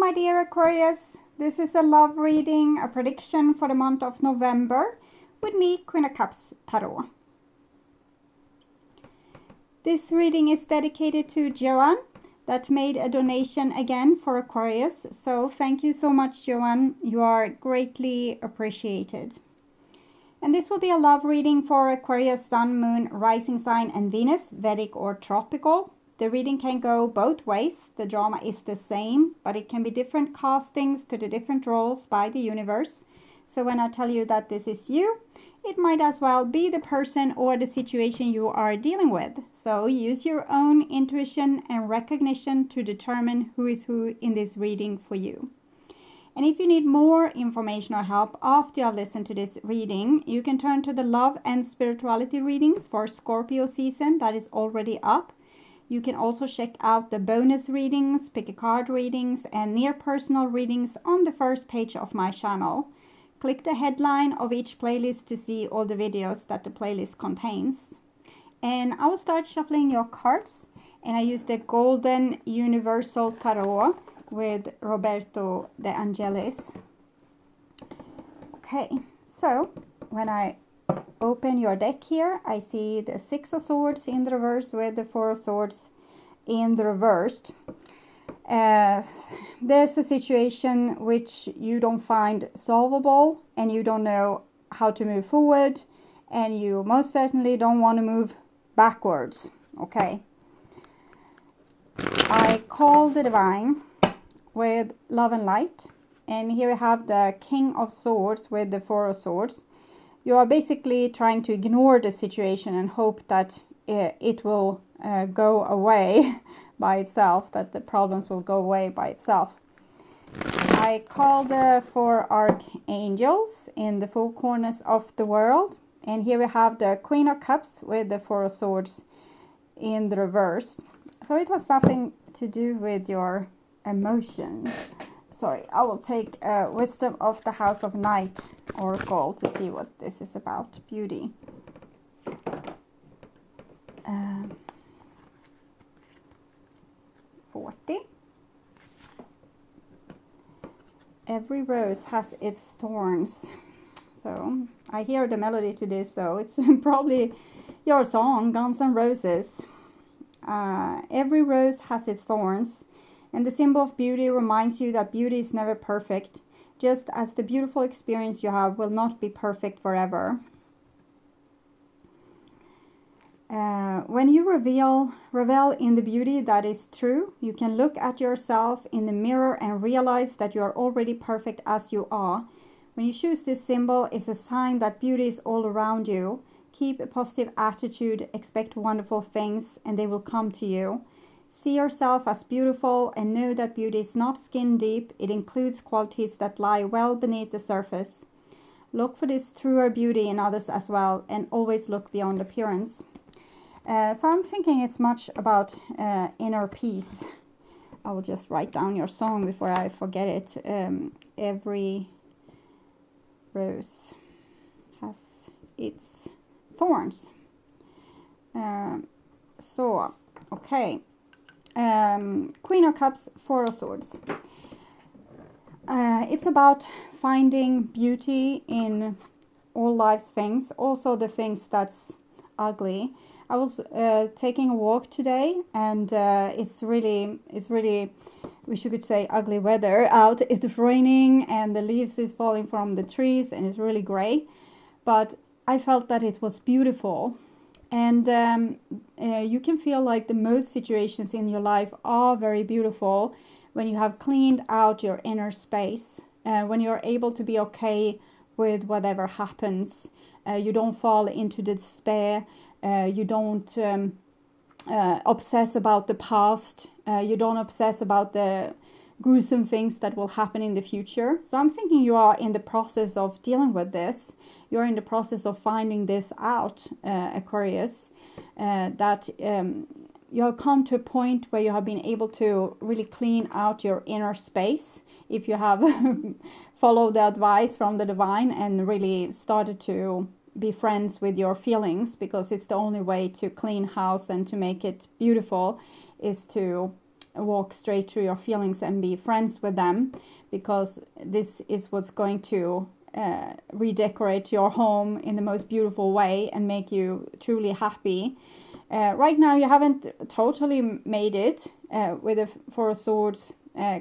my dear Aquarius. This is a love reading, a prediction for the month of November with me, Queen of Cups Tarot. This reading is dedicated to Joan that made a donation again for Aquarius. So thank you so much, Joan. You are greatly appreciated. And this will be a love reading for Aquarius, Sun, Moon, Rising Sign and Venus, Vedic or Tropical. The reading can go both ways. The drama is the same, but it can be different castings to the different roles by the universe. So when I tell you that this is you, it might as well be the person or the situation you are dealing with. So use your own intuition and recognition to determine who is who in this reading for you. And if you need more information or help after you have listened to this reading, you can turn to the love and spirituality readings for Scorpio season that is already up. You can also check out the bonus readings, pick a card readings, and near personal readings on the first page of my channel. Click the headline of each playlist to see all the videos that the playlist contains. And I will start shuffling your cards. And I use the Golden Universal Tarot with Roberto De Angelis. Okay, so when I open your deck here, I see the Six of Swords in the reverse with the Four of Swords in the reversed. There's a situation which you don't find solvable and you don't know how to move forward, and you most certainly don't want to move backwards. Okay, I call the Divine with Love and Light, and here we have the King of Swords with the Four of Swords. You are basically trying to ignore the situation and hope that it will go away by itself, that the problems will go away by itself. I call the Four Archangels in the four corners of the world. And here we have the Queen of Cups with the Four of Swords in the reverse. So it has something to do with your emotions. Sorry, I will take Wisdom of the House of Night Oracle to see what this is about. Beauty. 40. Every rose has its thorns. So I hear the melody to this, so it's probably your song, Guns N' Roses. Every rose has its thorns. And the symbol of beauty reminds you that beauty is never perfect, just as the beautiful experience you have will not be perfect forever. When you revel in the beauty that is true, you can look at yourself in the mirror and realize that you are already perfect as you are. When you choose this symbol, it's a sign that beauty is all around you. Keep a positive attitude, expect wonderful things, and they will come to you. See yourself as beautiful and know that beauty is not skin deep. It includes qualities that lie well beneath the surface. Look for this truer beauty in others as well, and always look beyond appearance. So I'm thinking it's much about inner peace. I will just write down your song before I forget it. Every rose has its thorns. Okay. Queen of Cups, Four of Swords. It's about finding beauty in all life's things, also the things that's ugly. I was taking a walk today, and it's really, we should say, ugly weather out. It's raining and the leaves is falling from the trees and it's really gray, but I felt that it was beautiful. And you can feel like the most situations in your life are very beautiful when you have cleaned out your inner space, when you're able to be okay with whatever happens. You don't fall into despair. You don't obsess about the past. You don't obsess about the gruesome things that will happen in the future. So I'm thinking you are in the process of dealing with this. You're in the process of finding this out, Aquarius, that you have come to a point where you have been able to really clean out your inner space. If you have followed the advice from the Divine and really started to be friends with your feelings, because it's the only way to clean house and to make it beautiful is to walk straight through your feelings and be friends with them, because this is what's going to redecorate your home in the most beautiful way and make you truly happy. Right now you haven't totally made it with the Four of Swords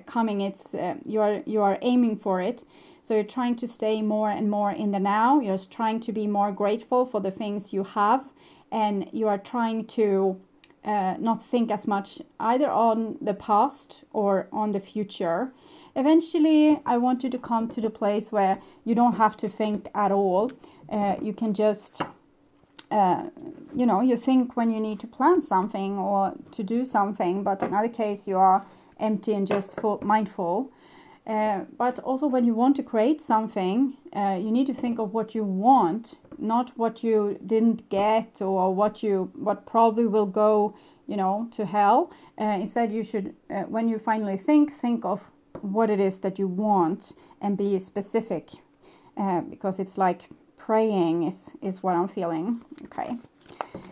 coming. It's you are aiming for it, so you're trying to stay more and more in the now. You're trying to be more grateful for the things you have, and you are trying to not think as much either on the past or on the future. Eventually, I want you to come to the place where you don't have to think at all. You can just, you think when you need to plan something or to do something, but in other case, you are empty and just mindful. But also when you want to create something, you need to think of what you want, not what you didn't get or what probably will go, to hell. Instead, you should, when you finally think of what it is that you want and be specific, because it's like praying is what I'm feeling. Okay,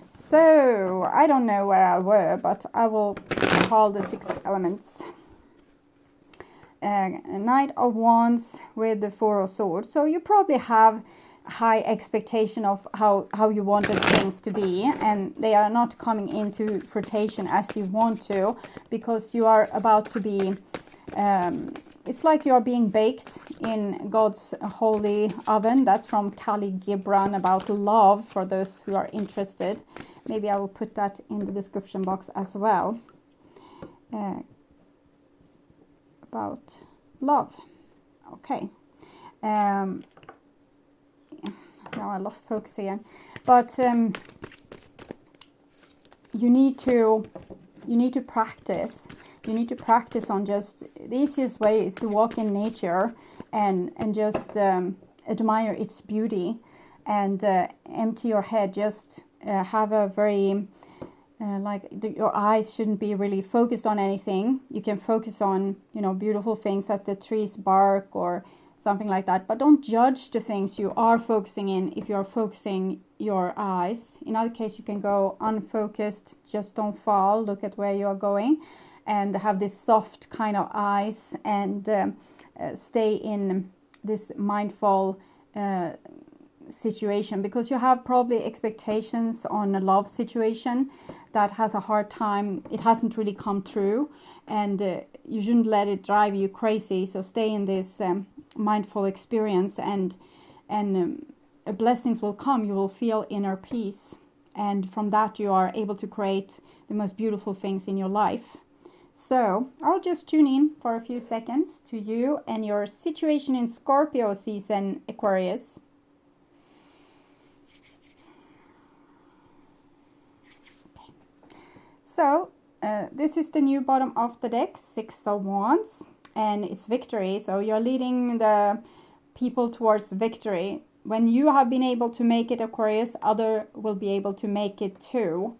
so I don't know where I were, but I will call the 6 elements. Knight of Wands with the Four of Swords. So you probably have high expectation of how you wanted things to be, and they are not coming into fruition as you want to, because you are about to be it's like you are being baked in God's holy oven. That's from Kali Gibran about love, for those who are interested. Maybe I will put that in the description box as well. About love. Okay. Now I lost focus again. But you need to practice. You need to practice on just the easiest way is to walk in nature and just admire its beauty, and empty your head. Just have a very your eyes shouldn't be really focused on anything. You can focus on beautiful things as the trees bark or something like that, but don't judge the things you are focusing in if you're focusing your eyes. In other case, you can go unfocused, just don't fall, look at where you're going, and have this soft kind of eyes, and stay in this mindful situation, because you have probably expectations on a love situation that has a hard time. It hasn't really come true, and you shouldn't let it drive you crazy. So stay in this mindful experience, and blessings will come. You will feel inner peace, and from that you are able to create the most beautiful things in your life. So I'll just tune in for a few seconds to you and your situation in Scorpio season, Aquarius. Okay. So this is the new bottom of the deck, 6 of Wands, and it's victory. So you're leading the people towards victory. When you have been able to make it, Aquarius, other will be able to make it too.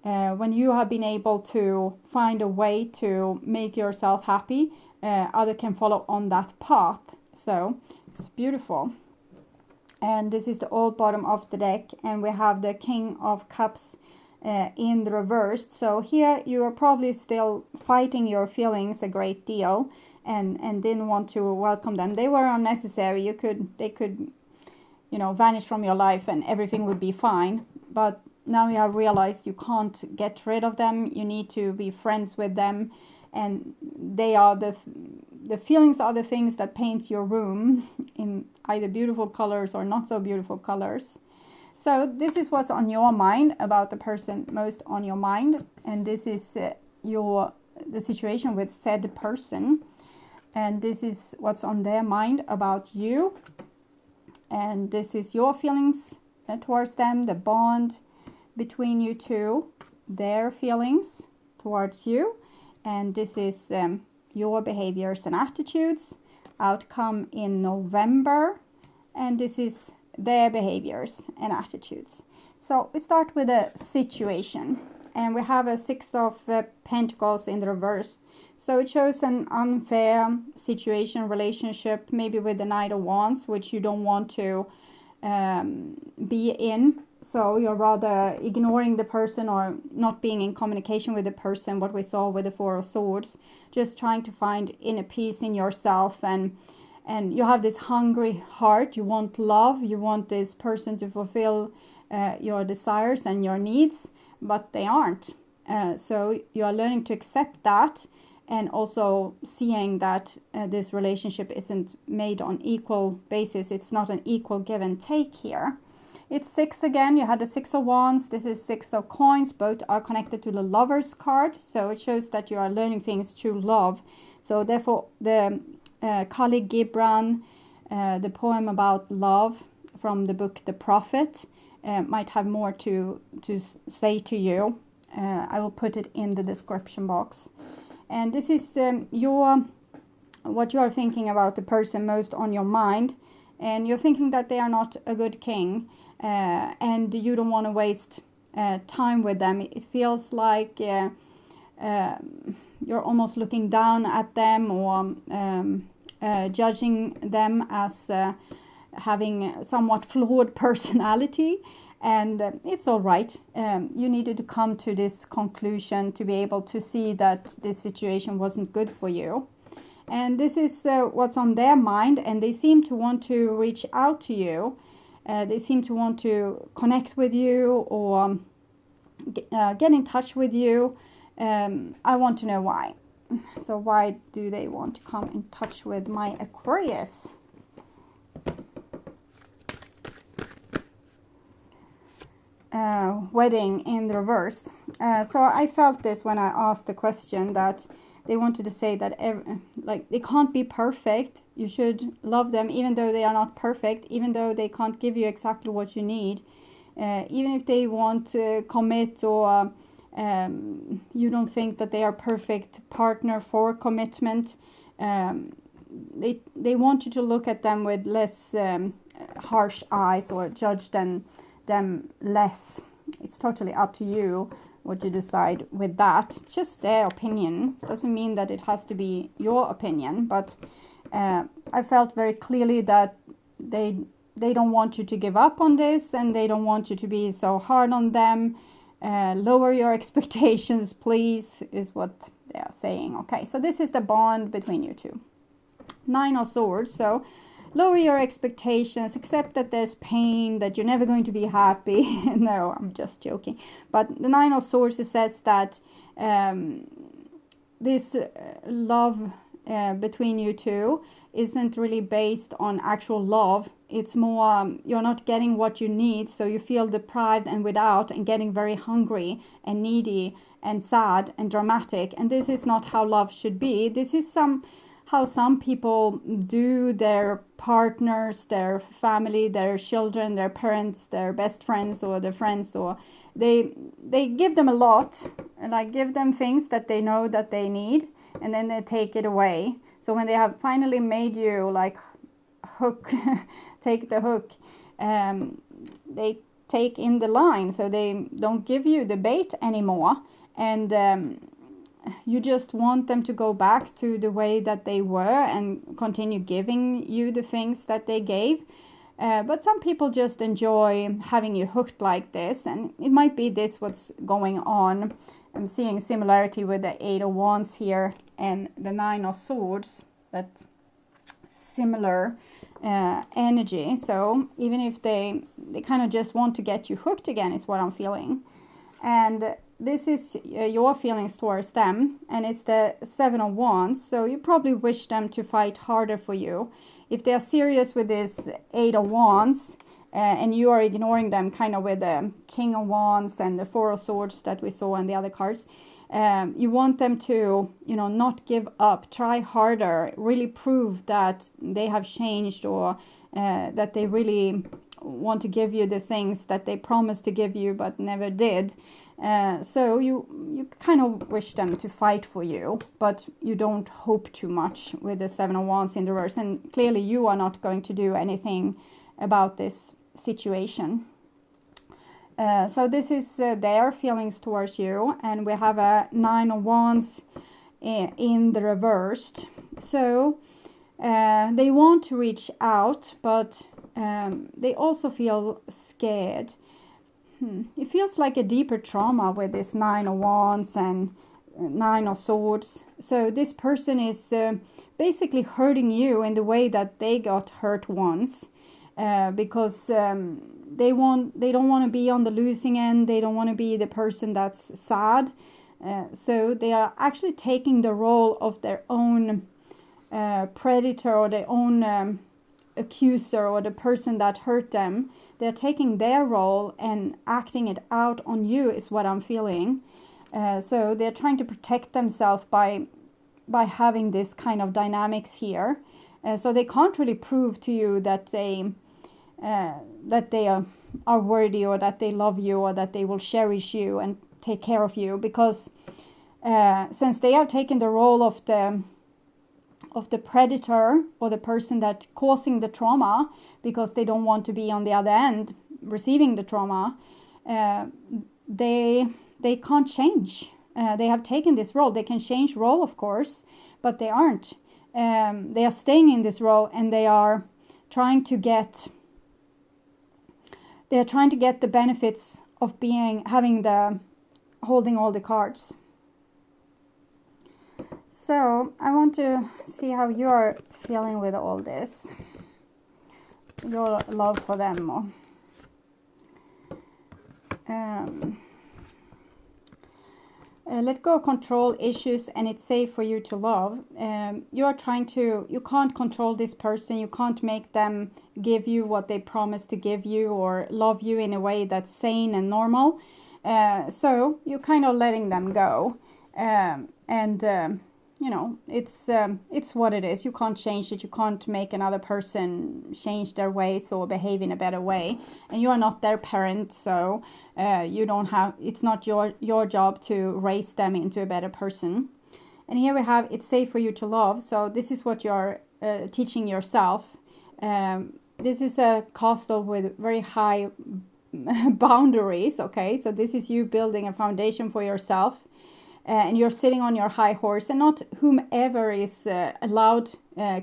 When you have been able to find a way to make yourself happy, other can follow on that path. So it's beautiful. And this is the old bottom of the deck, and we have the King of Cups in the reverse. So here you are probably still fighting your feelings a great deal, and didn't want to welcome them. They were unnecessary. They could vanish from your life and everything would be fine. But now you have realized you can't get rid of them. You need to be friends with them, and they are the feelings are the things that paint your room in either beautiful colors or not so beautiful colors. So this is what's on your mind about the person most on your mind, and this is the situation with said person, and this is what's on their mind about you, and this is your feelings towards them, the bond between you two, their feelings towards you, and this is your behaviors and attitudes, outcome in November, and this is their behaviors and attitudes. So we start with a situation, and we have a 6 of Pentacles in the reverse. So it shows an unfair situation, relationship, maybe with the Knight of Wands, which you don't want to be in. So you're rather ignoring the person or not being in communication with the person, what we saw with the Four of Swords, just trying to find inner peace in yourself, and you have this hungry heart. You want love, you want this person to fulfill your desires and your needs, but they aren't. So you are learning to accept that, and also seeing that this relationship isn't made on equal basis. It's not an equal give and take here. It's 6 again. You had the 6 of Wands. This is 6 of Coins. Both are connected to the Lovers card. So it shows that you are learning things through love. So therefore, the Kali Gibran, the poem about love from the book The Prophet, might have more to say to you. I will put it in the description box. And this is what you are thinking about the person most on your mind. And you're thinking that they are not a good king. And you don't want to waste time with them. It feels like you're almost looking down at them, or judging them as having somewhat flawed personality. And it's all right. You needed to come to this conclusion to be able to see that this situation wasn't good for you. And this is what's on their mind, and they seem to want to reach out to you. They seem to want to connect with you, or get in touch with you. I want to know why. So why do they want to come in touch with my Aquarius? Wedding in the reverse. So I felt this when I asked the question, that they wanted to say that like they can't be perfect. You should love them even though they are not perfect, even though they can't give you exactly what you need, even if they want to commit, or you don't think that they are perfect partner for commitment. They want you to look at them with less harsh eyes, or judge them less. It's totally up to you what you decide with that. It's just their opinion. Doesn't mean that it has to be your opinion, but I felt very clearly that they don't want you to give up on this, and they don't want you to be so hard on them. Lower your expectations, please, is what they are saying. Okay, so this is the bond between you two. 9 of Swords. So lower your expectations, accept that there's pain, that you're never going to be happy. No, I'm just joking. But the 9 of Swords, it says that this love between you two isn't really based on actual love. It's more, you're not getting what you need, so you feel deprived and without, and getting very hungry and needy and sad and dramatic. And this is not how love should be. This is how some people do their partners, their family, their children, their parents, their best friends, or their friends, or they give them a lot, and I give them things that they know that they need, and then they take it away. So when they have finally made you like hook, take the hook, they take in the line, so they don't give you the bait anymore, and you just want them to go back to the way that they were and continue giving you the things that they gave. But some people just enjoy having you hooked like this, and it might be this what's going on. I'm seeing similarity with the 8 of Wands here and the 9 of Swords, that similar energy. So even if they kind of just want to get you hooked again, is what I'm feeling. And this is your feelings towards them, and it's the 7 of Wands. So you probably wish them to fight harder for you. If they are serious with this 8 of Wands, and you are ignoring them kind of with the King of Wands and the 4 of Swords that we saw in the other cards, you want them to, not give up, try harder, really prove that they have changed, or that they really want to give you the things that they promised to give you but never did. So you kind of wish them to fight for you, but you don't hope too much with the 7 of Wands in the reverse. And clearly you are not going to do anything about this situation. So this is their feelings towards you, and we have a 9 of Wands in the reversed. So they want to reach out, but they also feel scared. it feels like a deeper trauma with this 9 of Wands and 9 of Swords. So this person is basically hurting you in the way that they got hurt once, because they don't want to be on the losing end. They don't want to be the person that's sad. So they are actually taking the role of their own predator, or their own accuser, or the person that hurt them. They're taking their role and acting it out on you, is what I'm feeling. So they're trying to protect themselves by having this kind of dynamics here. So they can't really prove to you that they are worthy, or that they love you, or that they will cherish you and take care of you, because since they have taken the role of the predator, or the person that causing the trauma, because they don't want to be on the other end receiving the trauma, they can't change. They have taken this role. They can change role, of course, but they aren't. They are staying in this role, and they are trying to get the benefits of holding all the cards. So I want to see how you are feeling with all this, your love for them. Let go of control issues, and it's safe for you to love. You can't control this person. You can't make them give you what they promised to give you, or love you in a way that's sane and normal. So you're kind of letting them go. It's what it is. You can't change it. You can't make another person change their ways or behave in a better way. And you are not their parent, so it's not your job to raise them into a better person. And here we have, it's safe for you to love. So this is what you're teaching yourself. This is a castle with very high boundaries, okay? So this is you building a foundation for yourself. And you're sitting on your high horse, and not whomever is allowed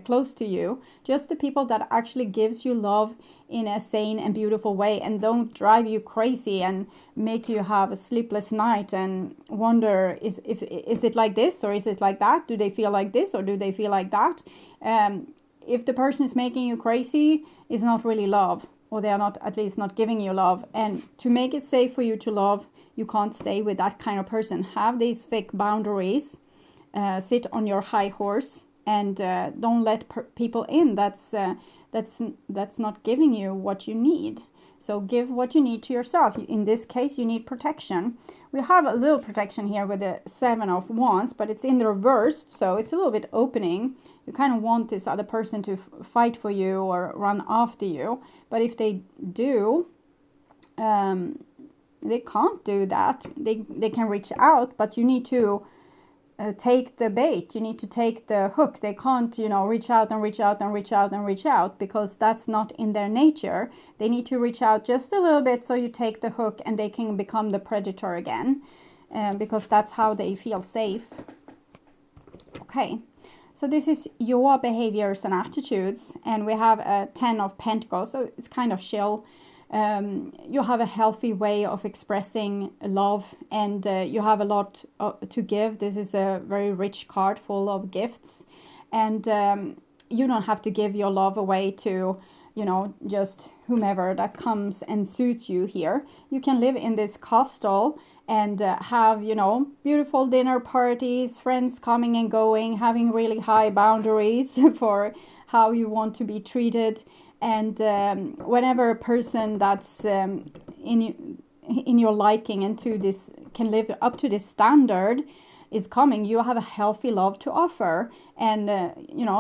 close to you, just the people that actually gives you love in a sane and beautiful way, and don't drive you crazy and make you have a sleepless night and wonder, is it like this, or is it like that? Do they feel like this, or do they feel like that? If the person is making you crazy, it's not really love, or they are not, at least not giving you love. And to make it safe for you to love, you can't stay with that kind of person. Have these fake boundaries. Sit on your high horse, and don't let people in. That's not giving you what you need. So give what you need to yourself. In this case, you need protection. We have a little protection here with the 7 of Wands, but it's in the reverse, so it's a little bit opening. You kind of want this other person to fight for you or run after you. But if they do, they can't do that. They can reach out, but you need to take the bait. You need to take the hook. They can't, reach out and reach out and reach out and reach out, because that's not in their nature. They need to reach out just a little bit, so you take the hook and they can become the predator again, because that's how they feel safe. Okay, so this is your behaviors and attitudes, and we have a 10 of Pentacles, so it's kind of chill. You have a healthy way of expressing love, and you have a lot to give. This is a very rich card full of gifts, and you don't have to give your love away to just whomever that comes and suits you here. You can live in this castle and have beautiful dinner parties, friends coming and going, having really high boundaries for how you want to be treated. And whenever a person that's in your liking and to this can live up to this standard is coming, you have a healthy love to offer, and a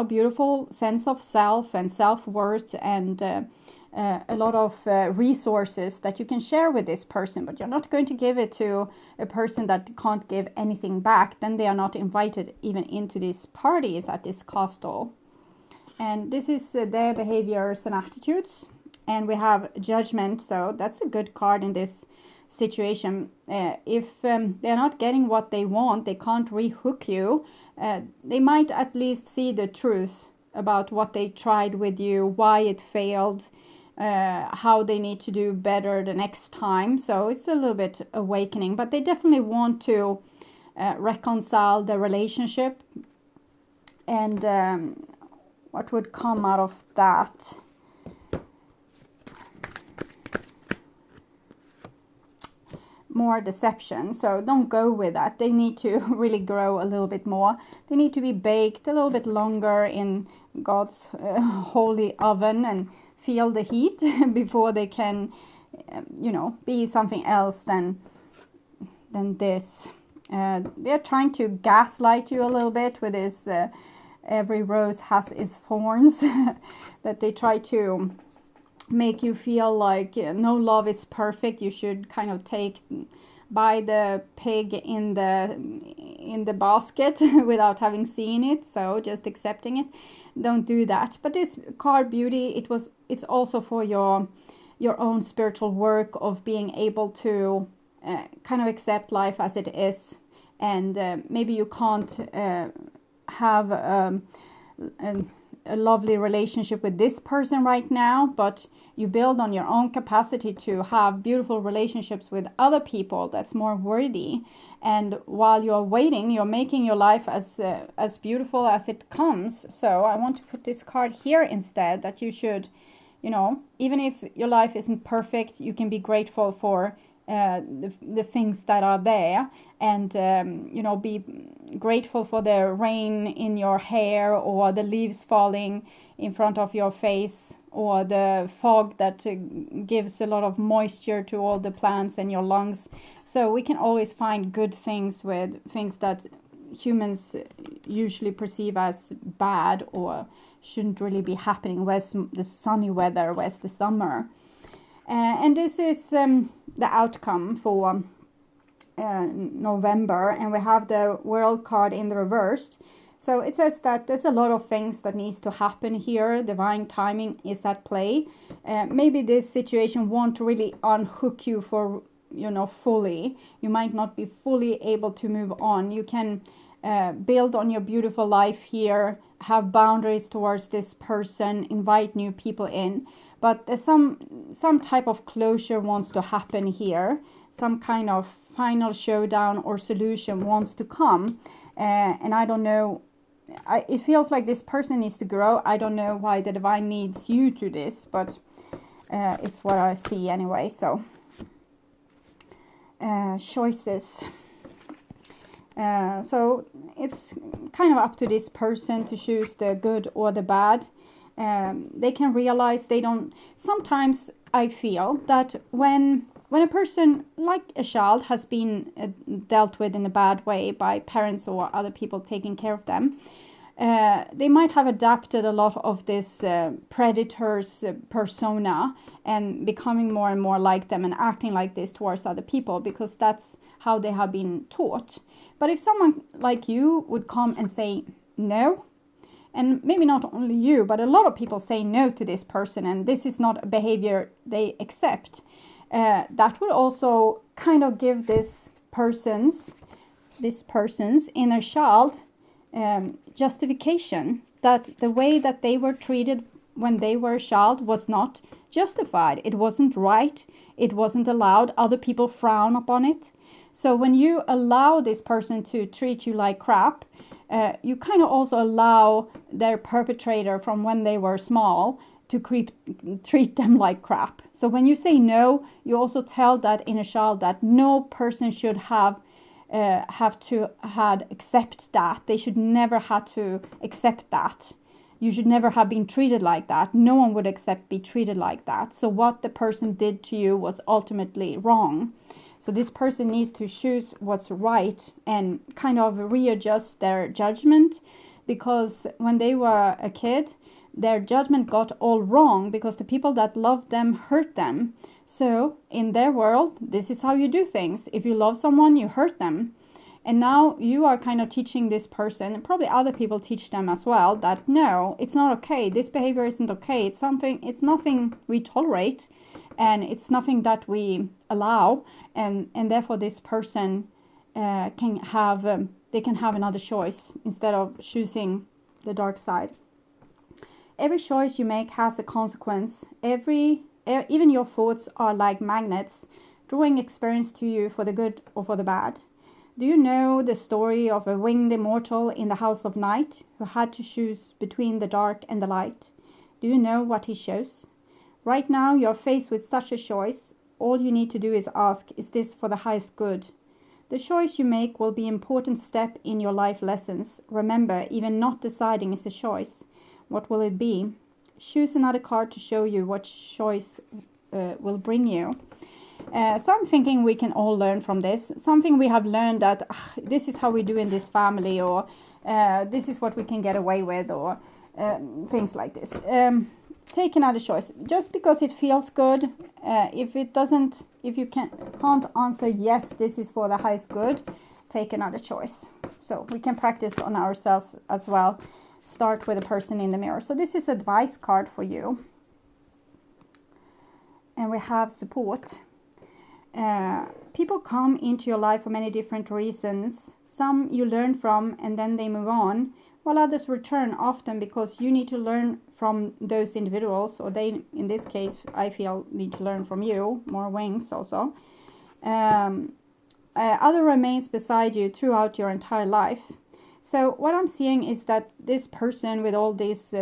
beautiful sense of self and self-worth, and a lot of resources that you can share with this person. But you're not going to give it to a person that can't give anything back. Then they are not invited even into these parties at this castle. And this is their behaviors and attitudes. And we have Judgment, so that's a good card in this situation. If they're not getting what they want, they can't rehook you. They might at least see the truth about what they tried with you, why it failed, how they need to do better the next time. So it's a little bit awakening, but they definitely want to reconcile the relationship. And what would come out of that? More deception. So don't go with that. They need to really grow a little bit more. They need to be baked a little bit longer in God's holy oven and feel the heat before they can, be something else than this. They're trying to gaslight you a little bit with this every rose has its thorns, that they try to make you feel like no love is perfect. You should kind of buy the pig in the basket without having seen it, so just accepting it. Don't do that. But this card beauty, it's also for your own spiritual work of being able to kind of accept life as it is. And maybe you can't have a lovely relationship with this person right now, but you build on your own capacity to have beautiful relationships with other people that's more worthy. And while you're waiting, you're making your life as beautiful as it comes. So I want to put this card here instead, that you should, even if your life isn't perfect, you can be grateful for the things that are there, and be grateful for the rain in your hair, or the leaves falling in front of your face, or the fog that gives a lot of moisture to all the plants in your lungs. So we can always find good things with things that humans usually perceive as bad or shouldn't really be happening. Where's the sunny weather? Where's the summer? And this is the outcome for November, and we have the World card in the reversed. So it says that there's a lot of things that needs to happen here. Divine timing is at play. Maybe this situation won't really unhook you for, fully. You might not be fully able to move on. You can build on your beautiful life here, have boundaries towards this person, invite new people in. But there's some type of closure wants to happen here. Some kind of final showdown or solution wants to come. And I don't know, it feels like this person needs to grow. I don't know why the divine needs you to this, but it's what I see anyway. So choices. So it's kind of up to this person to choose the good or the bad. They can realize they don't. Sometimes I feel that when a person, like a child, has been dealt with in a bad way by parents or other people taking care of them, they might have adapted a lot of this predator's persona and becoming more and more like them and acting like this towards other people, because that's how they have been taught. But if someone like you would come and say no, and maybe not only you, but a lot of people say no to this person, and this is not a behavior they accept, that would also kind of give this person's inner child justification that the way that they were treated when they were a child was not justified. It wasn't right. It wasn't allowed. Other people frown upon it. So when you allow this person to treat you like crap, you kind of also allow their perpetrator from when they were small to treat them like crap. So when you say no, you also tell that inner child that no person should have to accept that. They should never have to accept that. You should never have been treated like that. No one would be treated like that. So what the person did to you was ultimately wrong. So this person needs to choose what's right and kind of readjust their judgment, because when they were a kid, their judgment got all wrong because the people that loved them hurt them. So in their world, this is how you do things. If you love someone, you hurt them. And now you are kind of teaching this person, and probably other people teach them as well, that no, it's not okay. This behavior isn't okay. It's nothing we tolerate, and it's nothing that we allow. And therefore this person can have another choice instead of choosing the dark side. Every choice you make has a consequence. Every even your thoughts are like magnets, drawing experience to you for the good or for the bad. Do you know the story of a winged immortal in the House of Night who had to choose between the dark and the light? Do you know what he chose? Right now you're faced with such a choice. All you need to do is ask, is this for the highest good? The choice you make will be an important step in your life lessons. Remember, even not deciding is a choice. What will it be? Choose another card to show you what choice will bring you. So I'm thinking we can all learn from this. Something we have learned that this is how we do in this family, or this is what we can get away with, or things like this. Take another choice. Just because it feels good, if you can't answer yes, this is for the highest good, take another choice. So we can practice on ourselves as well. Start with a person in the mirror. So this is advice card for you. And we have support. People come into your life for many different reasons. Some you learn from and then they move on, while others return often because you need to learn from those individuals, or they, in this case, I feel, need to learn from you. More wings also. Other remains beside you throughout your entire life. So what I'm seeing is that this person with all these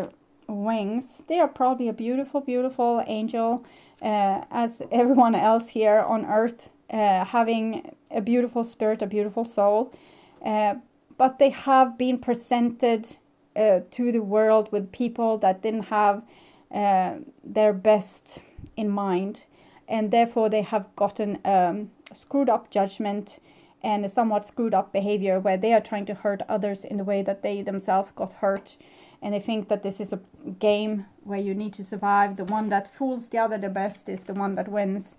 wings, they are probably a beautiful, beautiful angel, as everyone else here on earth, having a beautiful spirit, a beautiful soul. But they have been presented to the world with people that didn't have their best in mind. And therefore they have gotten screwed up judgment and a somewhat screwed up behavior where they are trying to hurt others in the way that they themselves got hurt. And they think that this is a game where you need to survive. The one that fools the other the best is the one that wins.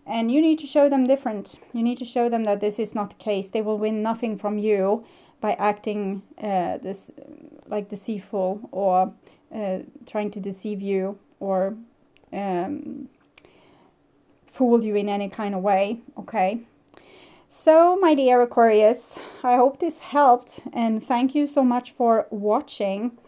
And you need to show them different. You need to show them that this is not the case. They will win nothing from you by acting this like deceitful, or trying to deceive you, or fool you in any kind of way. Okay. So, my dear Aquarius, I hope this helped, and thank you so much for watching.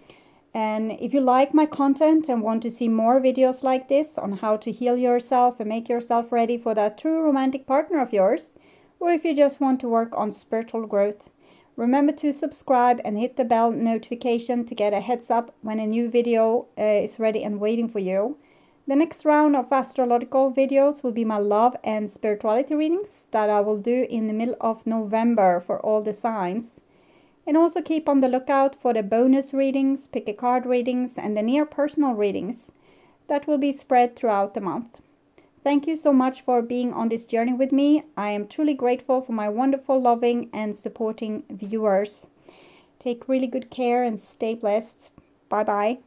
And if you like my content and want to see more videos like this on how to heal yourself and make yourself ready for that true romantic partner of yours, or if you just want to work on spiritual growth, remember to subscribe and hit the bell notification to get a heads up when a new video is ready and waiting for you. The next round of astrological videos will be my love and spirituality readings that I will do in the middle of November for all the signs. And also keep on the lookout for the bonus readings, pick a card readings, and the near personal readings that will be spread throughout the month. Thank you so much for being on this journey with me. I am truly grateful for my wonderful, loving, and supporting viewers. Take really good care and stay blessed. Bye-bye.